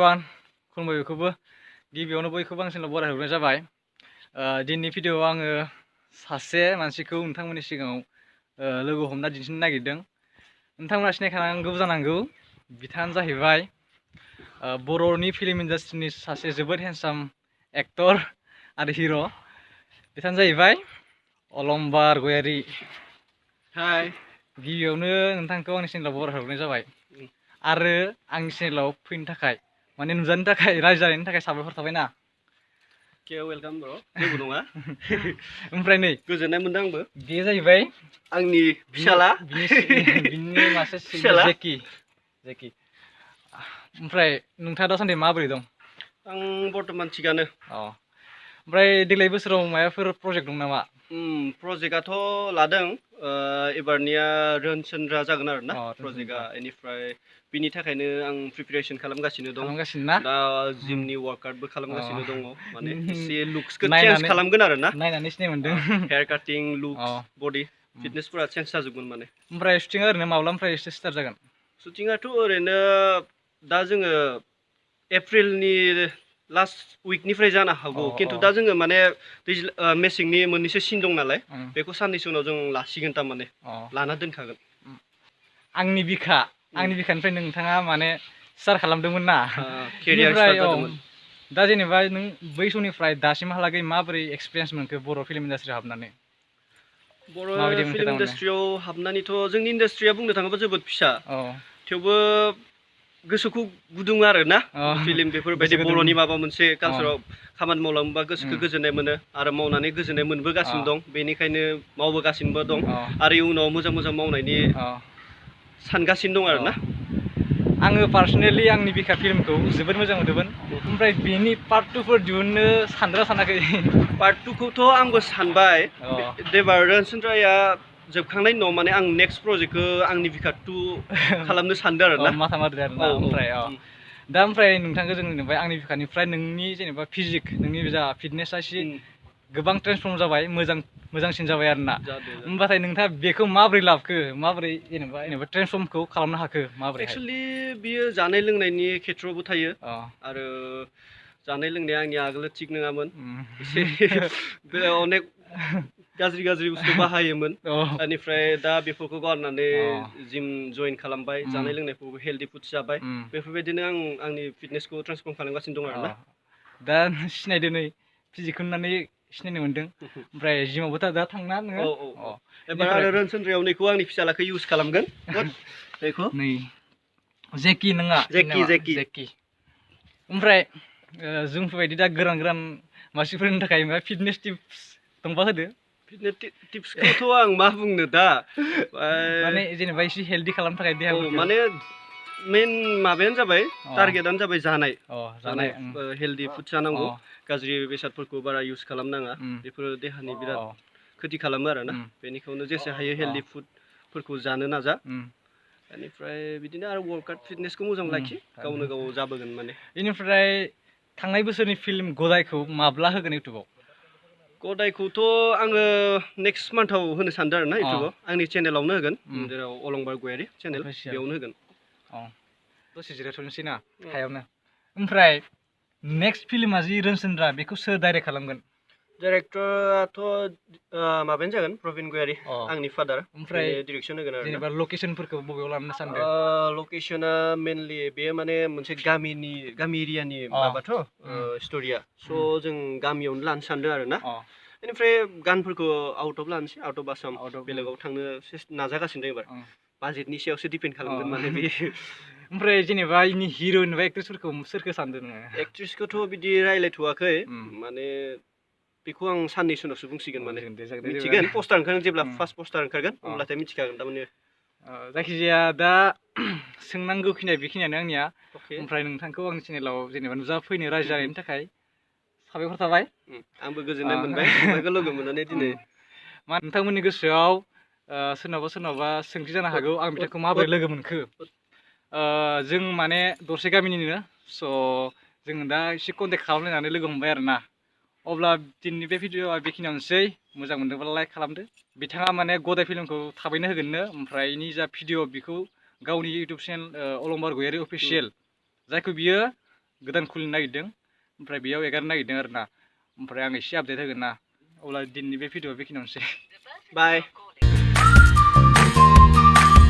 Everyone खुलुमबाय बयखौबो गिबियावनो बयखौबो आं चेनेलाव बराय हरनाय जाबाय। दिनैनि भिडिअ'आव आङो सासे मानसिखौ नोंथांमोननि सिगाङाव लोगो हमना दिन्थिनो नागिरदों। नोंथांमोना सिनायखानांगौ जानांगौ, बिथाङानो जाहैबाय बर'नि फिल्म इन्डास्ट्रिनि सासे जोबोद हेन्डसाम एक्टर आरो हिर'। बिथाङानो जाहैबाय अलंबार गयारी। हाय, गिबियावनो नोंथांखौ आंनि चेनेलाव बराय हरनाय जाबाय आरो आंनि चेनेलाव फैनो थाखाय माने नुजानो थाखाय रायज्लायनायनि थाखाय साबायखर थाबायना। वेलकाम ब्र', जेबो नङा। ओमफ्राय नै गोजोननाय मोनदों आंबो। बेयो जाहैबाय आंनि फिसाला बिनि मासे फिसाला जेकि। ओमफ्राय नोंथाङा दासान्दि माबोरै दं? आं बर्थमान थिगानो। ओमफ्राय देग्लाय बोसोराव माबाफोर प्रजेक्ट दं नामा? प्रजेक्टआथ' लादों, एबारनिया रोनसोन्द्रा जागोन आरो ना प्रजेक्टआ। बेनिफ्राय बिनि थाखायनो आं प्रिपेरेसन खालामगासिनो दं। दा जिमनि वार्कआउटबो खालामगासिनो दङ, माने एसे लुक्सखौ चेन्ज खालामगोन आरो ना। नायनानै सिनाय मोनदों। हेयार काटिं, लुक्स, बडि फिटनेसफोरा चेन्ज जाजोबगोन माने। ओमफ्राय शुटिंआ ओरैनो माब्लानिफ्राय एसे स्टार्ट जागोन? शुटिंआथ' ओरैनो दा जोङो एप्रिलनि लास्ट उइकनिफ्राय जानो हागौ, खिन्थु दा जोङो माने मेसेंनि मोननैसो सिन दं नालाय, बेखौ साननैसो उनाव जों लासिगोन, थारमाने लाना दोनखागोन। आंनि बिखानिफ्राय नोंथाङा माने स्टार्ट खालामदोंमोन ना, केरियार स्टार्ट जादोंमोन। दा जेनेबा नों बै समनिफ्राय दासिमहालागै माबोरै एक्सपिरियेन्स मोनखो बर' फिल्म इन्डास्ट्रियाव हाबनानै? बर' फिल्म इन्डास्ट्रियाव हाबनानैथ' जोंनि इन्डास्ट्रिया बुंनो थाङोब्ला जोबोद फिसा, थेवबो गोसोखौ गुदुं आरो ना। फिल्म बेफोरबायदि बर'नि माबा मोनसे कालसाराव खामानि मावलांबा गोसोखौ गोजोननाय मोनो आरो मावनानै गोजोननाय मोनबोगासिनो दं। बेनिखायनो मावबोगासिनोबो दं आरो इयुनाव मोजां मोजां मावनायनि सानगासिनो दं आरो ना। आङो पार्सनेलि आंनि बिखा फिल्मखौ जोबोद मोजां मोनदोंमोन। ओमफ्राय बेनि पार्ट 2फोर दिहुननो सानदोंना सानाखै? पार्ट 2खौथ' आंबो सानबाय। एबार रोनसोन्द्राया जोबखांनायनि उनाव माने आं नेक्स्ट प्रजेक्टखौ आंनि बिखा 2 खालामनो सानदों आरो ना। माथा मारिदों आरो ना। ओमफ्राय नोंथांखौ जों नुबाय आंनि बिखानिफ्राय नोंनि जेनेबा फिजिक, नोंनि जा फिटनेसा एसे गोबां ट्रेन्सफर्म जाबाय, मोजांसिन जाबाय आरो ना। होमबाथाय नोंथाङा बेखौ माबोरै लाबोखो, माबोरै जेनेबा ट्रेन्सफर्मखौ खालामनो हाखो माबोरै? एक्सुवेलि बियो जानाय लोंनायनि खेथ्रआवबो थायो आरो जानाय लोंनाया आंनि आगोल थिग नङामोन, एसे अनेक गाज्रि बुस्थु बाहायोमोन। बेनिफ्राय दा बेफोरखौ गारनानै जिम जइन खालामबाय, जानाय लोंनायखौबो हेल्दि फुड जाबाय। बेफोरबायदिनो आं आंनि फिटनेसखौ ट्रेन्सफर्म खालामगासिनो दं आरो ना। दा सिनायदो नै फिजिकखौ नुनानै सिनायनो मोनदों। ओमफ्राय जिमावबो दा थांना नोङो? एबार आरो रोनसोन्द्रायाव नैखौ आंनि फिसालाखौ इउज खालामगोन। नै जेकि नङा, जेकि। ओमफ्राय जोंफोरबायदि दा गोरान मानसिफोरनि थाखाय मा फिटनेस टिप्स दंबा होदो। फिटनेस टिप्सखौथ' आं मा बुंनो दा, माने जेनेबा एसे हेल्दि खालामनो थाखाय देहाफोरखौ। माने मेन माबायानो जाबाय, टारगेटआनो जाबाय जानाय। हेल्दि फुड जानांगौ, गाज्रि बेसादफोरखौ बारा इउज खालामनाङा, बेफोरो देहानि बिराद खथि खालामो आरो ना। बेनिखायनो जेसे हायो हेल्दि फुडफोरखौ जानो नाजा। बेनिफ्राय बिदिनो आरो वार्कआउट फिटनेसखौ मोजां लाखि, गावनो गाव जाबोगोन माने। बेनिफ्राय थांनाय बोसोरनि फिल्म गदायखौ माब्ला होगोन इउटुबाव? गदायखौथ' आङो नेक्स्ट मान्थआव होनो सानदों आरो ना इउटुबाव। आंनि चेनेलावनो होगोन, जेराव अलंबार गयारी चेनेल, बेयावनो होगोन। दसे जिरायथ'नोसै ना हायावनो। ओमफ्राय नेक्स्ट फिल्मा जि रोनसोन्द्रा, बेखौ सोर डाइरेक्ट खालामगोन? डाइरेक्टराथ' माबायानो जागोन, प्रबिन गयारी, आंनि फादार। ओमफ्राय डिरेक्सन होगोन आरो जेनेबा लकेसनफोरखौ बबेयाव लानो सानदों? लकेसना मेनलि बेयो माने मोनसे गामि एरियानि माबाथ' स्ट'रिया, स' जों गामियावनो लानो सानदों आरो ना। बेनिफ्राय गानफोरखौ आउट अफ लानोसै, आउट अफ आसाम, बेलेगाव थांनो नाजागासिनो दं एबार। बाजेटनि सायावसो डिपेन्ड खालामगोन माने बे। ओमफ्राय जेनेबा इनि हिर'इन बा एक्ट्रेसफोरखौ सोरखौ सानदों नोङो? एक्ट्रेसखौथ' बिदि रायज्लायथ'वाखै, माने बेखौ आं साननैसो उनावसो बुंसिगोन, माने मिथिगोन। पस्टार ओंखारगोन, जेब्ला फार्स्ट पस्टार ओंखारगोन अब्लाथाय मिथिखागोन थारमाने। जायखिजाया दा सोंनांगौ खिनिया बेखिनियानो आंनिया। ओमफ्राय नोंथांखौ आंनि चेनेलाव जेनेबा नुजाफैनो रायज्लायनायनि थाखाय साबायखर थाबाय। आंबो गोजोननाय मोनबाय नोंथांखौ लोगो मोननानै दिनै। नोंथांमोननि गोसोआव सोरनावबा सोंथि जानो हागौ, आं बिथांखौ माबोरै लोगो मोनखो? जों माने दरसे गामिनिनो, स' जों दा एसे कन्टेक्ट खालामलायनानै लोगो हमबाय आरो ना। अब्ला दिनैनि बे भिडिअ'आ बेखिनियावनोसै। मोजां मोनदोंब्ला लाइक खालामदो। बिथाङा माने गदाय फिल्मखौ थाबैनो होगोननो। ओमफ्राय इनि जा भिडिअ' बेखौ गावनि इउटुब चेनेल अलंबार गयारी अफिसियेल, जायखौ बियो गोदान खुलिनो नागिरदों ओमफ्राय बेयाव एगारनो नागिरदों आरो ना ओमफ्राय आं एसे आपडेट होगोन ना अब्ला दिनैनि बे भिडिअआ बेखिनियावनोसै बाय